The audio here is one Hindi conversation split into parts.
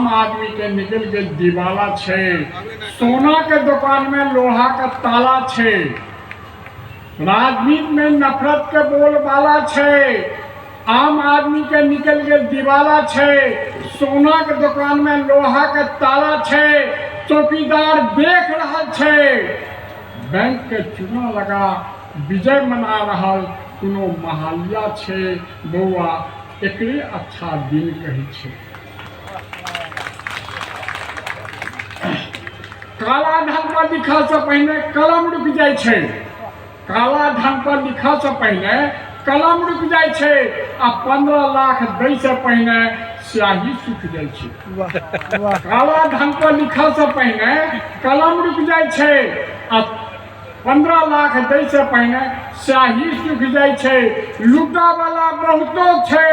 आम आदमी के निकल के दिवाला छे, सोना के दुकान में लोहा का ताला छे, राजनीति में नफरत के बोलबाला छे, आम आदमी के निकल के दिवाला छे, सोना के दुकान में लोहा के ताला छे, चौकीदार देख रहा छे, बैंक के चूना लगा विजय मना रहा कोनो महालिया छे, बउआ एकरे अच्छा दिन कही छे। काला धन पर लिखा से पहले कलम रुक जाए छे, काला धन पर लिखा से पहले कलम रुक जाए छे, आ 15 लाख दै से पहले स्याही सूख जाए छे। काला धन पर लिखा से पहले कलम रुक जाए छे, आ 15 लाख दै से पहले स्याही सूख जाए छे। लूटा वाला बहुतो छे,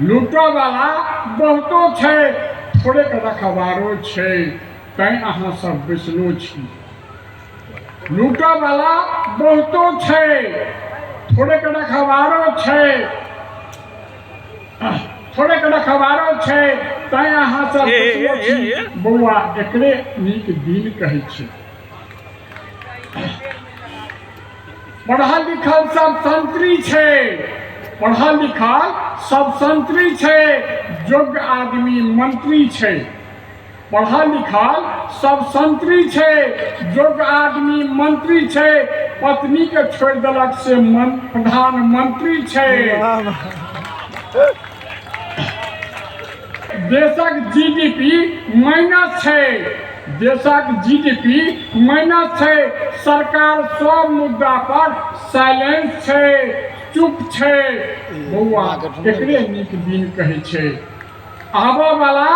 लूटा वाला बहुतो छे, थोड़े के रखवारो छे, तैं अहाँ सब बैसलो छी। लूटा वाला बहुतो छे, थोड़े के रखवारो छे, थोड़े के रखवारो छे, तैं अहाँ सब बैसलो छी। बउआ एकरे नीक दिन कहै छै। पढ़ल लिखल सब संतरी छे, पढ़ल लिखल सब संतरी छे, योग्य आदमी मंत्री छे। पढ़ल लिखल सब संतरी छे, योग्य आदमी मंत्री छे, पत्नी के छोड़ देलक से प्रधानमंत्री छे। देशक जीडीपी माइनस छे, देशक जीडीपी माइनस छे, सरकार सब मुद्दा पर साइलेंस छे, चुप छे। बउआ एकरे नीक दिन कहै छै। आबऽ वाला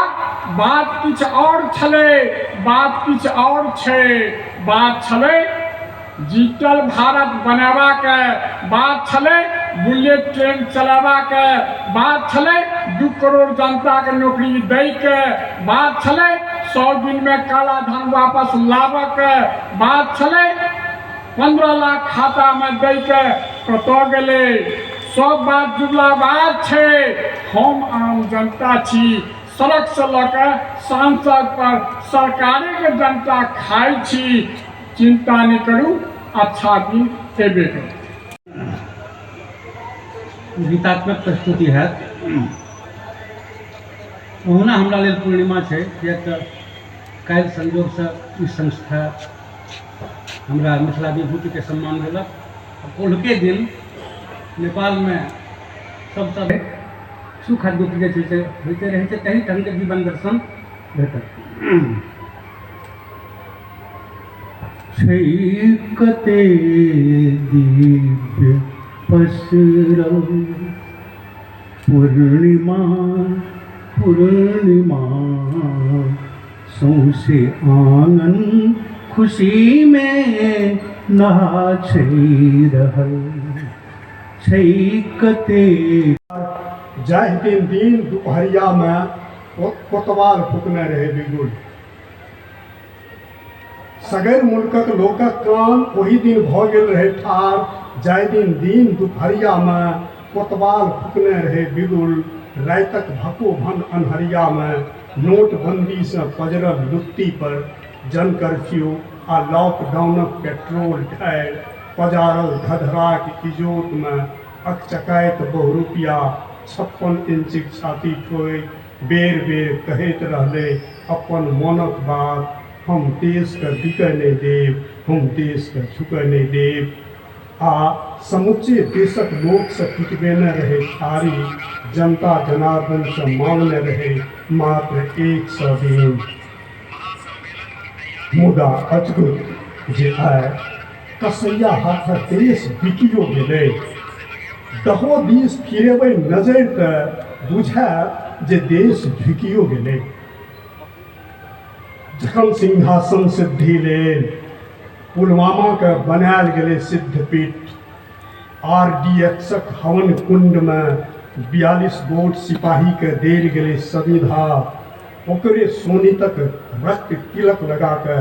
बात किछ और छले, बात किछ और छे, बात छले डिजिटल भारत बनाबा के, बात छले बुलेट ट्रेन चलाबा के, बात छले 2 करोड़ जनता के नौकरी दै के, बात छले 100 दिन में काला धन वापस लाबऽ के, बात छले 15 लाख खाता में दै के, कतऽ गेलै? सब बात जुगला बात छे। हम आम जनता छी, सड़क से लके सांसद पर सरकारे के जनता खाई छी। चिंता नहीं करू, अच्छा दिन एबे करू। गीतात्मक प्रस्तुति है। ओहुना हमरा लेल पूर्णिमा छै, किएक तऽ काल्हि संयोग से ई संस्था हमरा मिथिला विभूति के सम्मान देलक। कोल्हके दिन नेपाल में सबसे सुख दुख जे छै से होते रहै छै, तही ढंग के जीवन दर्शन भेटत। कते दिव्य पसरल पूर्णिमा पूर्णिमा, सौंसे आंगन खुशी में नहा छै रहल छै। कते जाहि दिन दुपहरिया में कोतवाल फूकने रहे बिगुल, सगर मुल्कक लोकक कान ओही दिन भऽ गेल रहे ठार। जाहि दिन दुपहरिया में कोतवाल फूकने रहे बिगुल, रातक भको भन अन्हरिया में नोटबंदी से पजरल लुत्ती पर जन कर्फ्यू आ लॉकडाउनक पेट्रोल ढारि पजारल धधराक इजोत में अकचकाइत बहुरूपिया 56 इंचक छाती ठोइ बेर बेर कहैत रहले अपन मोनक बात, हम देश के बिकय नहीं देव, हम देश के झुकय नहीं देव। आ समुचे देशक लोक से पिटबेने रहे थारी, जनता जनार्दन से मांगने रहे मात्र 100 दिन। मुदा अचगुत जे आय कसैया हाथक देश बिकियो गेलै। दहो दिस फिरेबै नजरि तऽ बुझायत जे देश झुकियो गेलै। जखन सिंहासन सिद्धि लेल पुलवामा के बनायल गेलै सिद्धपीठ, RDXक हवन कुंड में 42 गोट सिपाही के देल गेलै संविधा, ओकरे सोनीतक रक्त तिलक लगा के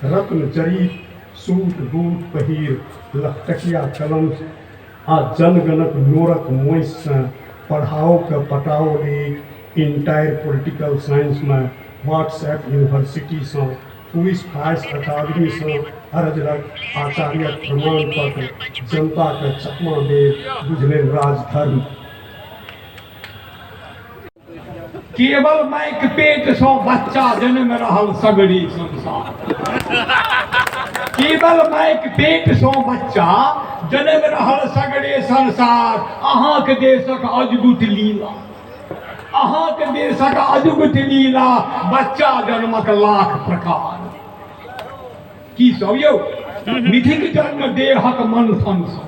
रत्न जड़ित सूट बूट पहिर लखटकिया कलम आ जनगणक नोरक मोइस से पढ़ाओ के पटाओ लेख इंटायर पॉलिटिकल साइंस में व्हाट्सएप यूनिवर्सिटी से पुलिस फायर्स अकादमी से अरजरक आचार्य प्रमाण पत्र जनता के चकमा दे बुझले राजधर्म। केवल माइक पेट सो बच्चा जन्म रहल सगरी संसार। केवल माइक पेट सो बच्चा जन्म रहल सगरे संसार। अहाँ के देशक अद्भुत लीला, अहाँ के देशक अद्भुत लीला, बच्चा जन्मक लाख प्रकार। की सब यौ निधिक जन्म देहक मंथन सँ,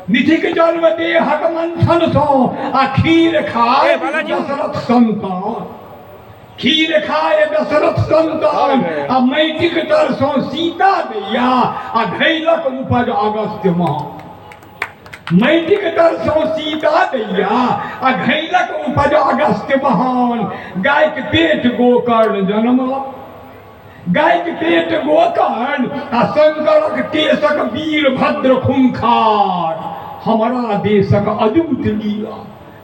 निधिक जन्म देहक मंथन सँ आ खीर खाए दशरथ संतान, खीर खाए दशरथ संतान आ मैटिक तर सँ सीता दैया आ घैलक उपज अगस्त्य महान। मैटिक तर सँ सीता दैया आ घैलक उपज अगस्त्य महान। गाय के पेट गोकर्ण जन्मलक, गाय के पेट गोकर्ण आ शंकरक केशक वीरभद्र खूंखार। हमारा देशक अद्भुत लीला,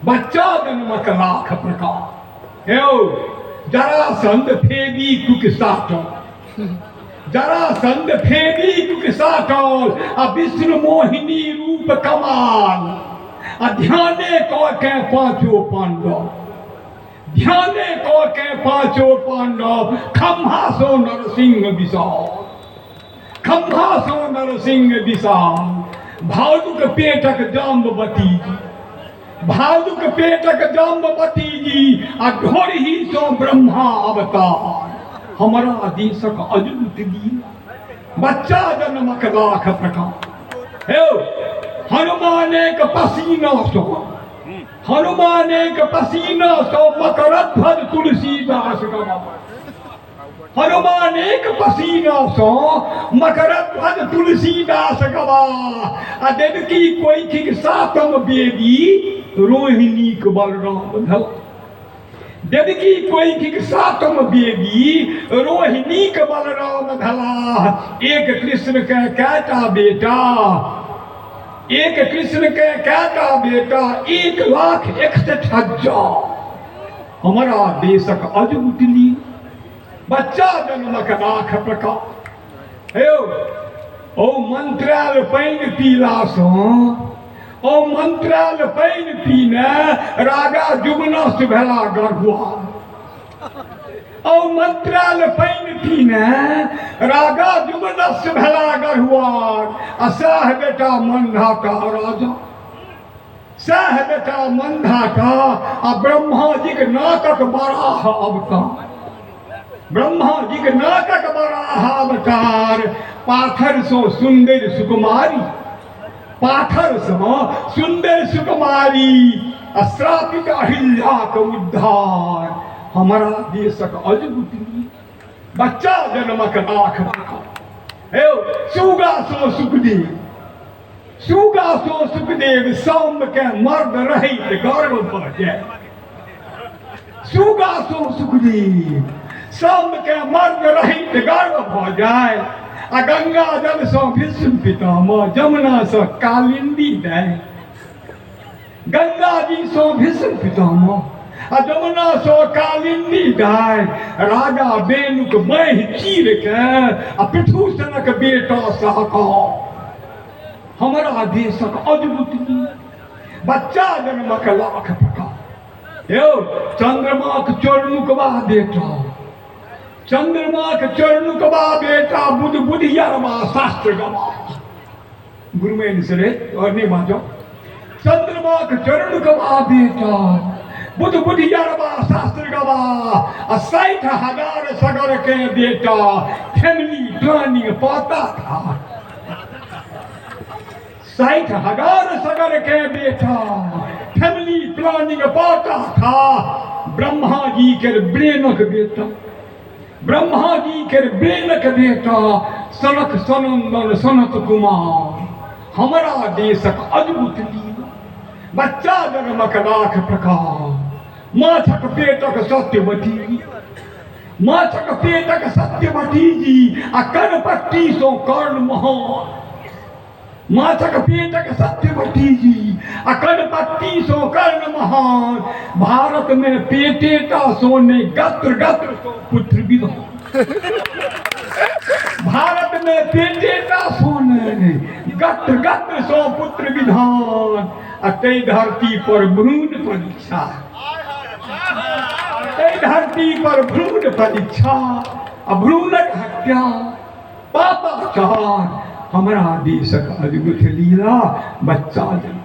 बच्चा जन्मक लाख प्रकार। हे जरासंध फेबी कुक साटल, जरासंध फेबी कुक साटल आ विष्णु मोहिनी रूप कमाल। आ ध्याने क के पांचो पांडव, ध्याने क के पांचो पांडव। खम्हा सो नरसिंह विशाल, खम्हा सो नरसिंह विशाल। भालुक पेटक जाम्बवती जी, भालुक पेटक जाम्बवती जी आ ढोरही सो ब्रह्मा अवतार। हमारा देशक अद्भुत लीला, बच्चा जन्मक लाख प्रकार। हे हनुमानेक पसीना सो, हनुमानेक पसीना सो मकरध्वज तुलसीदास गवा। हनुमानेक पसीना सो मकरध्वज तुलसीदास गवा। आ देवकी कोइथिक सातम बेबी रोहिणीक बलराम धला। देवकी कोइथिक सातम बेबी रोहिणीक बलराम धला। एक कृष्ण के कैटा बेटा, एक कृष्ण के कैटा बेटा, 1,61,000। हमारा देशक अद्भुत लीला, बच्चा जन्मक लाख प्रकार। हे ओ मंत्राल पानि पीला सँ, ओ मंत्राल पानि पीने राजा जुगनस भेला गढ़ुआ। ओ मंत्राल पानि पीने राजा जुगनस भेला गढ़ुआ। आ सह बेटा मंधाता राजा, सह बेटा मंधाता आ ब्रह्मा जी के नाकक बराह अवतार, ब्रह्मा जी के नाकक बराह अवतार। पाथर सो सुंदर सुकुमारी, पाथर सो सुंदर सुकुमारी। श्रापित अहिल्या के उद्धार। हमारा देशक अद्भुत लीला, बच्चा जन्मक लाख प्रकार। हे सुगा सो सुखदेव, सुगा सो सुखदेव। साम के मर्द रहित गर्व भऽ जाय, सुगा सो सुखदेव। साम के मर्द रहित गर्व भऽ जाय। आ गंगा जल सँ भीष्म पितामह, जमुना सँ कालिंदी दाय। गंगा जी सँ भीष्म पितामह आ जमुना सँ कालिंदी दाय। राजा बेनुक बाँहि चीर के आ पृथुसनक बेटा सहकार। हमारा देशक अद्भुत लीला, बच्चा जन्मक लाख प्रकार। यौ चंद्रमाक चोरनुकबा बेटा, चंद्रमाक चोरनुकबा बेटा। बुध बुधियारबा शास्त्र गवा। गुरुमेन से रे और नहीं बाजो। चंद्रमाक चोरनुकबा बेटा, बुध बुधियारबा शास्त्र गवा। आ 60,000 सगर के बेटा। फैमिली प्लानिंग पाता था, 60,000 सगर के बेटा। फैमिली प्लानिंग पाता था। ब्रह्मा जी के ब्रेनक बेटा, ब्रह्मा जी के ब्रेनक बेटा। सनक सनंदन सनत कुमार। हमारा देशक अद्भुत लीला, बच्चा जन्मक लाख प्रकार। माछक पेटक सत्यवती, माछक पेटक सत्यवती जी आ कर्णपट्टी सो कर्ण महान। माछक पेटक सत्यवती जी अकनपत्ति सो कर्ण महान भारत में पेटेटा सोने गत्र गत्र सो पुत्र विधान भारत में पेटेटा सोने गत्र गत्र सो पुत्र विधान अतई धरती पर भ्रूण परीक्षा अतई धरती पर भ्रूण परीक्षा भ्रूणक हत्या पापाचार हमारा देशक अद्भुत लीला बच्चा जन्म